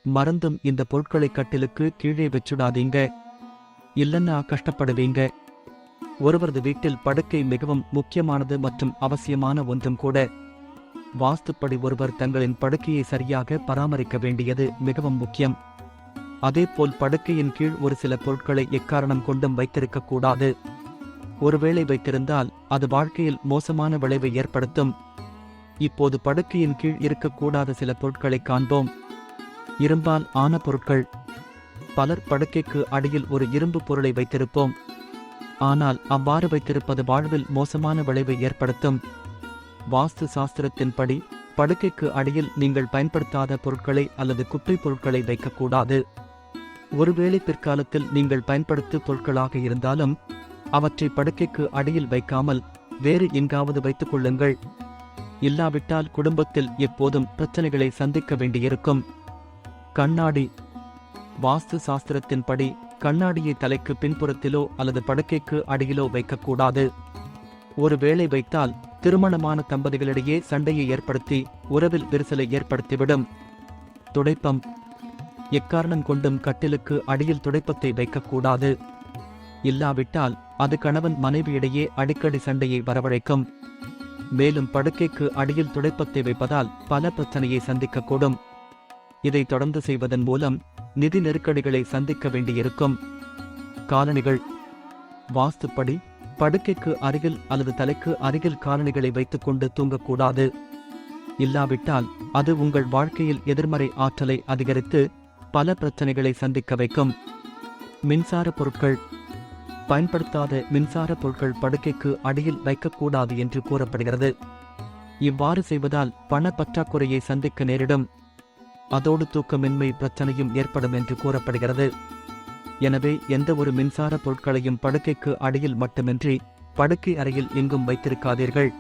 மறந்தும் இந்த பொருட்களை கட்டிலுக்கு கீழே வச்சுடாதீங்க. இல்லன்னா கஷ்டப்படுவீங்க. ஒருவரது வீட்டில் படுக்கை மிகவும் முக்கியமானது மற்றும் அவசியமான ஒன்றும் கூட. வாஸ்துப்படி ஒருவர் தங்களின் படுக்கையை சரியாக பராமரிக்க வேண்டியது மிகவும் முக்கியம். அதேபோல் படுக்கையின் கீழ் ஒரு சில பொருட்களை எக்காரணம் கொண்டும் வைத்திருக்கக்கூடாது. ஒருவேளை வைத்திருந்தால் அது வாழ்க்கையில் மோசமான விளைவை ஏற்படுத்தும். இப்போது படுக்கையின் கீழ் இருக்கக்கூடாத சில பொருட்களை காண்போம். இரும்பால் ஆன பொருட்கள். பலர் படுக்கைக்கு அடியில் ஒரு இரும்பு பொருளை வைத்திருப்போம். ஆனால் அவ்வாறு வைத்திருப்பது வாழ்வில் மோசமான விளைவை ஏற்படுத்தும். வாஸ்து சாஸ்திரத்தின்படி படுக்கைக்கு அடியில் நீங்கள் பயன்படுத்தாத பொருட்களை அல்லது குப்பை பொருட்களை வைக்கக்கூடாது. ஒருவேளை பிற்காலத்தில் நீங்கள் பயன்படுத்தும் பொருட்களாக இருந்தாலும் அவற்றை படுக்கைக்கு அடியில் வைக்காமல் வேறு எங்காவது வைத்துக் கொள்ளுங்கள். இல்லாவிட்டால் குடும்பத்தில் எப்போதும் பிரச்சனைகளை சந்திக்க வேண்டியிருக்கும். கண்ணாடி. வாஸ்து சாஸ்திரத்தின்படி கண்ணாடியை தலைக்கு பின்புறத்திலோ அல்லது படுக்கைக்கு அடியிலோ வைக்கக்கூடாது. ஒருவேளை வைத்தால் திருமணமான தம்பதிகளிடையே சண்டையை ஏற்படுத்தி உறவில் விரிசலை ஏற்படுத்திவிடும். துடைப்பம். எக்காரணம் கொண்டும் கட்டிலுக்கு அடியில் துடைப்பத்தை வைக்கக்கூடாது. இல்லாவிட்டால் அது கணவன் மனைவியிடையே அடிக்கடி சண்டையை வரவழைக்கும். மேலும் படுக்கைக்கு அடியில் துடைப்பத்தை வைப்பதால் பல பிரச்சனையை சந்திக்கக்கூடும். இதை தொடர்ந்து செய்வதன் மூலம் நிதி நெருக்கடிகளை சந்திக்க வேண்டியிருக்கும். காலணிகள். வாஸ்துப்படி படுக்கைக்கு அருகில் அல்லது தலைக்கு அருகில் காலணிகளை வைத்துக்கொண்டு தூங்கக்கூடாது. இல்லாவிட்டால் அது உங்கள் வாழ்க்கையில் எதிர்மறை ஆற்றலை அதிகரித்து பல பிரச்சனைகளை சந்திக்க வைக்கும். மின்சார பொருட்கள். பயன்படுத்தாத மின்சார பொருட்கள் படுக்கைக்கு அடியில் வைக்கக்கூடாது என்று கூறப்படுகிறது. இவ்வாறு செய்வதால் பண பற்றாக்குறையை சந்திக்க நேரிடும். அதோடு தூக்கமின்மை பிரச்சனையும் ஏற்படும் என்று கூறப்படுகிறது. எனவே எந்த ஒரு மின்சார பொருட்களையும் படுக்கைக்கு அடியில் மட்டுமின்றி படுக்கை அறையில் எங்கும் வைத்திருக்காதீர்கள்.